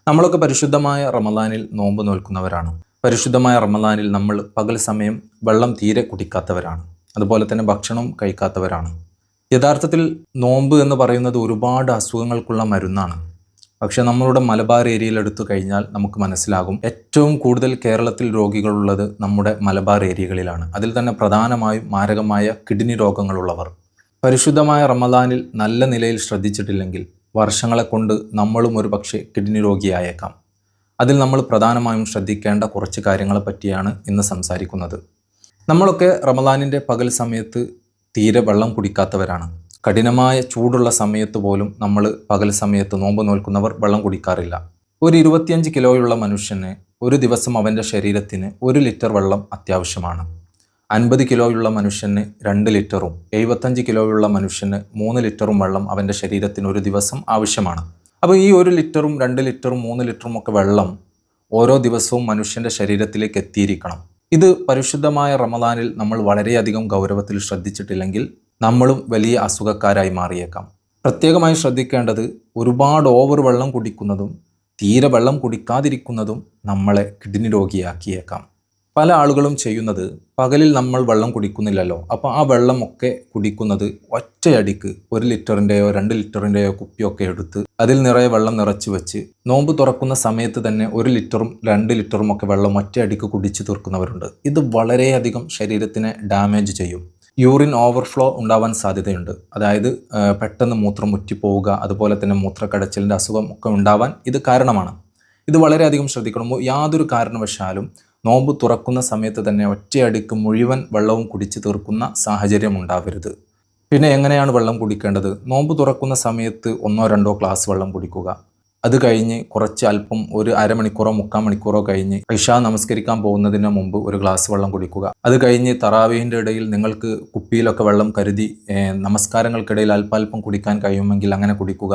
നമ്മളൊക്കെ പരിശുദ്ധമായ റമദാനിൽ നോമ്പ് നോൽക്കുന്നവരാണ്. പരിശുദ്ധമായ റമദാനിൽ നമ്മൾ പകൽ സമയം വെള്ളം തീരെ കുടിക്കാത്തവരാണ്. അതുപോലെ തന്നെ ഭക്ഷണം കഴിക്കാത്തവരാണ്. യഥാർത്ഥത്തിൽ നോമ്പ് എന്ന് പറയുന്നത് ഒരുപാട് അസുഖങ്ങൾക്കുള്ള മരുന്നാണ്. പക്ഷെ നമ്മളുടെ മലബാർ ഏരിയയിൽ എടുത്തു കഴിഞ്ഞാൽ നമുക്ക് മനസ്സിലാകും, ഏറ്റവും കൂടുതൽ കേരളത്തിൽ രോഗികളുള്ളത് നമ്മുടെ മലബാർ ഏരിയകളിലാണ്. അതിൽ തന്നെ പ്രധാനമായും മാരകമായ കിഡ്നി രോഗങ്ങളുള്ളവർ. പരിശുദ്ധമായ റമദാനിൽ നല്ല നിലയിൽ ശ്രദ്ധിച്ചിട്ടില്ലെങ്കിൽ വർഷങ്ങളെ കൊണ്ട് നമ്മളും ഒരു പക്ഷേ കിഡ്നി രോഗിയായേക്കാം. അതിൽ നമ്മൾ പ്രധാനമായും ശ്രദ്ധിക്കേണ്ട കുറച്ച് കാര്യങ്ങളെ പറ്റിയാണ് ഇന്ന് സംസാരിക്കുന്നത്. നമ്മളൊക്കെ റമദാനിൻ്റെ പകൽ സമയത്ത് തീരെ വെള്ളം കുടിക്കാത്തവരാണ്. കഠിനമായ ചൂടുള്ള സമയത്ത് പോലും നമ്മൾ പകൽ സമയത്ത് നോമ്പ് നോൽക്കുന്നവർ വെള്ളം കുടിക്കാറില്ല. ഒരു 25 കിലോയുള്ള മനുഷ്യന് ഒരു ദിവസം അവൻ്റെ ശരീരത്തിന് 1 ലിറ്റർ വെള്ളം അത്യാവശ്യമാണ്. 50 കിലോയുള്ള മനുഷ്യന് 2 ലിറ്ററും 75 കിലോയുള്ള മനുഷ്യന് 3 ലിറ്ററും വെള്ളം അവൻ്റെ ശരീരത്തിന് ഒരു ദിവസം ആവശ്യമാണ്. അപ്പോൾ ഈ 1 ലിറ്ററും 2 ലിറ്ററും 3 ലിറ്ററും ഒക്കെ വെള്ളം ഓരോ ദിവസവും മനുഷ്യൻ്റെ ശരീരത്തിലേക്ക് എത്തിയിരിക്കണം. ഇത് പരിശുദ്ധമായ റമദാനിൽ നമ്മൾ വളരെയധികം ഗൗരവത്തിൽ ശ്രദ്ധിച്ചിട്ടില്ലെങ്കിൽ നമ്മളും വലിയ അസുഖക്കാരായി മാറിയേക്കാം. പ്രത്യേകമായി ശ്രദ്ധിക്കേണ്ടത്, ഒരുപാട് ഓവർ വെള്ളം കുടിക്കുന്നതും തീരെ വെള്ളം കുടിക്കാതിരിക്കുന്നതും നമ്മളെ കിഡ്നി രോഗിയാക്കിയേക്കാം. പല ആളുകളും ചെയ്യുന്നത്, പകലിൽ നമ്മൾ വെള്ളം കുടിക്കുന്നില്ലല്ലോ, അപ്പോൾ ആ വെള്ളമൊക്കെ കുടിക്കുന്നത് ഒറ്റയടിക്ക് 1 ലിറ്ററിൻ്റെയോ 2 ലിറ്ററിൻ്റെയോ കുപ്പിയൊക്കെ എടുത്ത് അതിൽ നിറയെ വെള്ളം നിറച്ച് വെച്ച് നോമ്പ് തുറക്കുന്ന സമയത്ത് തന്നെ 1 ലിറ്ററും 2 ലിറ്ററും ഒക്കെ വെള്ളം ഒറ്റയടിക്ക് കുടിച്ച് തീർക്കുന്നവരുണ്ട്. ഇത് വളരെയധികം ശരീരത്തിനെ ഡാമേജ് ചെയ്യും. യൂറിൻ ഓവർഫ്ലോ ഉണ്ടാവാൻ സാധ്യതയുണ്ട്. അതായത് പെട്ടെന്ന് മൂത്രം മുറ്റിപ്പോവുക, അതുപോലെ തന്നെ മൂത്രക്കടച്ചിലിൻ്റെ അസുഖം ഒക്കെ ഉണ്ടാവാൻ ഇത് കാരണമാണ്. ഇത് വളരെയധികം ശ്രദ്ധിക്കണം. യാതൊരു കാരണവശാലും നോമ്പ് തുറക്കുന്ന സമയത്ത് തന്നെ ഒറ്റയടിക്ക് മുഴുവൻ വെള്ളവും കുടിച്ച് തീർക്കുന്ന സാഹചര്യം ഉണ്ടാവരുത്. പിന്നെ എങ്ങനെയാണ് വെള്ളം കുടിക്കേണ്ടത്? നോമ്പ് തുറക്കുന്ന സമയത്ത് 1-2 ഗ്ലാസ് വെള്ളം കുടിക്കുക. അത് കഴിഞ്ഞ് കുറച്ച് അല്പം ഒരു അരമണിക്കൂറോ 3/4 മണിക്കൂറോ കഴിഞ്ഞ് ഇശാ നമസ്കരിക്കാൻ പോകുന്നതിന് മുമ്പ് 1 ഗ്ലാസ് വെള്ളം കുടിക്കുക. അത് കഴിഞ്ഞ് തറാവീഹിൻ്റെ ഇടയിൽ നിങ്ങൾക്ക് കുപ്പിയിലൊക്കെ വെള്ളം കരുതി നമസ്കാരങ്ങൾക്കിടയിൽ അല്പാൽപ്പം കുടിക്കാൻ കഴിയുമെങ്കിൽ അങ്ങനെ കുടിക്കുക.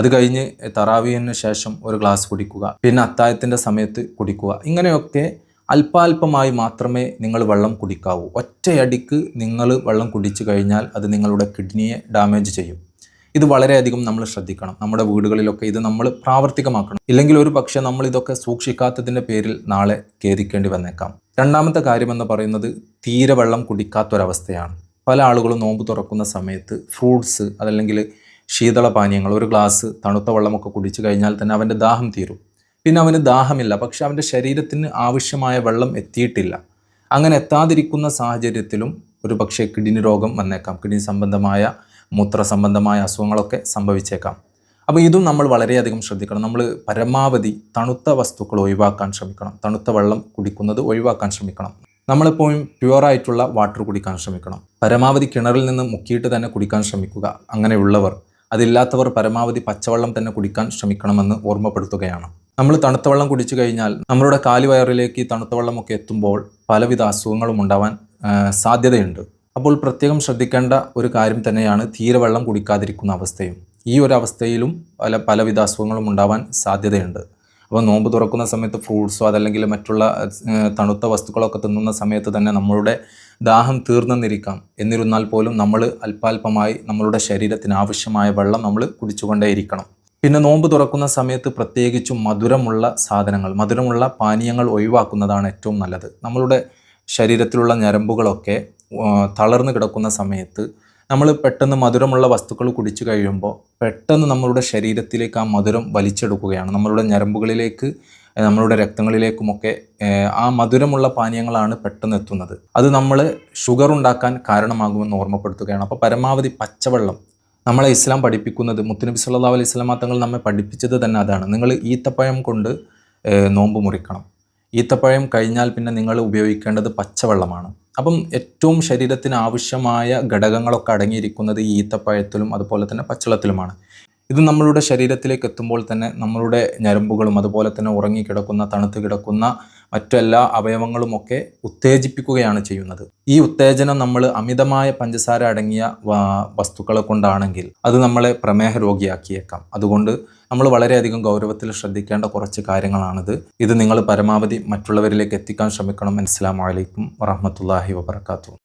അത് കഴിഞ്ഞ് തറാവീഹിന് ശേഷം 1 ഗ്ലാസ് കുടിക്കുക. പിന്നെ അത്താഴത്തിൻ്റെ സമയത്ത് കുടിക്കുക. ഇങ്ങനെയൊക്കെ അല്പാൽപമായി മാത്രമേ നിങ്ങൾ വെള്ളം കുടിക്കാവൂ. ഒറ്റയടിക്ക് നിങ്ങൾ വെള്ളം കുടിച്ചു കഴിഞ്ഞാൽ അത് നിങ്ങളുടെ കിഡ്നിയെ ഡാമേജ് ചെയ്യും. ഇത് വളരെയധികം നമ്മൾ ശ്രദ്ധിക്കണം. നമ്മുടെ വീടുകളിലൊക്കെ ഇത് നമ്മൾ പ്രാവർത്തികമാക്കണം. ഇല്ലെങ്കിൽ ഒരു പക്ഷേ നമ്മൾ ഇതൊക്കെ സൂക്ഷിക്കാത്തതിൻ്റെ പേരിൽ നാളെ ഖേദിക്കേണ്ടി വന്നേക്കാം. രണ്ടാമത്തെ കാര്യമെന്ന് പറയുന്നത്, തീരെ വെള്ളം കുടിക്കാത്തൊരവസ്ഥയാണ്. പല ആളുകളും നോമ്പ് തുറക്കുന്ന സമയത്ത് ഫ്രൂട്ട്സ് അതല്ലെങ്കിൽ ശീതളപാനീയങ്ങൾ, 1 ഗ്ലാസ് തണുത്ത വെള്ളമൊക്കെ കുടിച്ചു കഴിഞ്ഞാൽ തന്നെ അവൻ്റെ ദാഹം തീരും. പിന്നെ അവന് ദാഹമില്ല, പക്ഷെ അവൻ്റെ ശരീരത്തിന് ആവശ്യമായ വെള്ളം എത്തിയിട്ടില്ല. അങ്ങനെ എത്താതിരിക്കുന്ന സാഹചര്യത്തിലും ഒരു പക്ഷേ കിഡ്നി രോഗം വന്നേക്കാം. കിഡ്നി സംബന്ധമായ മൂത്ര സംബന്ധമായ അസുഖങ്ങളൊക്കെ സംഭവിച്ചേക്കാം. അപ്പോൾ ഇതും നമ്മൾ വളരെയധികം ശ്രദ്ധിക്കണം. നമ്മൾ പരമാവധി തണുത്ത വസ്തുക്കൾ ഒഴിവാക്കാൻ ശ്രമിക്കണം. തണുത്ത വെള്ളം കുടിക്കുന്നത് ഒഴിവാക്കാൻ ശ്രമിക്കണം. നമ്മളെപ്പോഴും പ്യുവറായിട്ടുള്ള വാട്ടർ കുടിക്കാൻ ശ്രമിക്കണം. പരമാവധി കിണറിൽ നിന്ന് മുക്കിയിട്ട് തന്നെ കുടിക്കാൻ ശ്രമിക്കുക. അങ്ങനെയുള്ളവർ, അതില്ലാത്തവർ പരമാവധി പച്ചവെള്ളം തന്നെ കുടിക്കാൻ ശ്രമിക്കണമെന്ന് ഓർമ്മപ്പെടുത്തുകയാണ്. നമ്മൾ തണുത്ത വെള്ളം കുടിച്ചു കഴിഞ്ഞാൽ നമ്മളുടെ കാലുവയറിലേക്ക് തണുത്ത വെള്ളമൊക്കെ എത്തുമ്പോൾ പലവിധ അസുഖങ്ങളും ഉണ്ടാവാൻ സാധ്യതയുണ്ട്. അപ്പോൾ പ്രത്യേകം ശ്രദ്ധിക്കേണ്ട ഒരു കാര്യം തന്നെയാണ് തീരെ വെള്ളം കുടിക്കാതിരിക്കുന്ന അവസ്ഥയും. ഈ ഒരു അവസ്ഥയിലും പലവിധ അസുഖങ്ങളും ഉണ്ടാവാൻ സാധ്യതയുണ്ട്. അപ്പോൾ നോമ്പ് തുറക്കുന്ന സമയത്ത് ഫ്രൂട്ട്സോ അതല്ലെങ്കിൽ മറ്റുള്ള തണുത്ത വസ്തുക്കളൊക്കെ തിന്നുന്ന സമയത്ത് തന്നെ നമ്മളുടെ ദാഹം തീർന്നെന്നിരിക്കാം. എന്നിരുന്നാൽ പോലും നമ്മൾ അല്പാൽപമായി നമ്മളുടെ ശരീരത്തിന് ആവശ്യമായ വെള്ളം നമ്മൾ കുടിച്ചുകൊണ്ടേയിരിക്കണം. പിന്നെ നോമ്പ് തുറക്കുന്ന സമയത്ത് പ്രത്യേകിച്ചും മധുരമുള്ള സാധനങ്ങൾ, മധുരമുള്ള പാനീയങ്ങൾ ഒഴിവാക്കുന്നതാണ് ഏറ്റവും നല്ലത്. നമ്മളുടെ ശരീരത്തിലുള്ള ഞരമ്പുകളൊക്കെ തളർന്നു കിടക്കുന്ന സമയത്ത് നമ്മൾ പെട്ടെന്ന് മധുരമുള്ള വസ്തുക്കൾ കുടിച്ചു കഴിയുമ്പോൾ പെട്ടെന്ന് നമ്മളുടെ ശരീരത്തിലേക്ക് ആ മധുരം വലിച്ചെടുക്കുകയാണ്. നമ്മളുടെ ഞരമ്പുകളിലേക്ക്, നമ്മളുടെ രക്തങ്ങളിലേക്കുമൊക്കെ ആ മധുരമുള്ള പാനീയങ്ങളാണ് പെട്ടെന്ന് എത്തുന്നത്. അത് നമ്മൾ ഷുഗർ ഉണ്ടാക്കാൻ കാരണമാകുമെന്ന് ഓർമ്മപ്പെടുത്തുകയാണ്. അപ്പോൾ പരമാവധി പച്ചവെള്ളം, നമ്മളെ ഇസ്ലാം പഠിപ്പിക്കുന്നത്, മുത്തുനബി സല്ലല്ലാഹു അലൈഹി വസല്ലം തങ്ങൾ നമ്മെ പഠിപ്പിച്ചത് തന്നെ അതാണ്. നിങ്ങൾ ഈത്തപ്പഴം കൊണ്ട് നോമ്പ് മുറിക്കണം. ഈത്തപ്പഴം കഴിഞ്ഞാൽ പിന്നെ നിങ്ങൾ ഉപയോഗിക്കേണ്ടത് പച്ചവെള്ളമാണ്. അപ്പം ഏറ്റവും ശരീരത്തിന് ആവശ്യമായ ഘടകങ്ങളൊക്കെ അടങ്ങിയിരിക്കുന്നത് ഈ ഈത്തപ്പഴത്തിലും അതുപോലെ തന്നെ പച്ചവെള്ളത്തിലുമാണ്. ഇത് നമ്മളുടെ ശരീരത്തിലേക്ക് എത്തുമ്പോൾ തന്നെ നമ്മളുടെ ഞരമ്പുകളും അതുപോലെ തന്നെ ഉറങ്ങിക്കിടക്കുന്ന, തണുത്ത് കിടക്കുന്ന മറ്റെല്ലാ അവയവങ്ങളുമൊക്കെ ഉത്തേജിപ്പിക്കുകയാണ് ചെയ്യുന്നത്. ഈ ഉത്തേജനം നമ്മൾ അമിതമായ പഞ്ചസാര അടങ്ങിയ വസ്തുക്കളെ കൊണ്ടാണെങ്കിൽ അത് നമ്മളെ പ്രമേഹ രോഗിയാക്കിയേക്കാം. അതുകൊണ്ട് നമ്മൾ വളരെയധികം ഗൗരവത്തിൽ ശ്രദ്ധിക്കേണ്ട കുറച്ച് കാര്യങ്ങളാണിത്. ഇത് നിങ്ങൾ പരമാവധി മറ്റുള്ളവരിലേക്ക് എത്തിക്കാൻ ശ്രമിക്കണം. അസ്സലാമു അലൈക്കും വറഹ്മത്തുള്ളാഹി വബറകാതുഹു.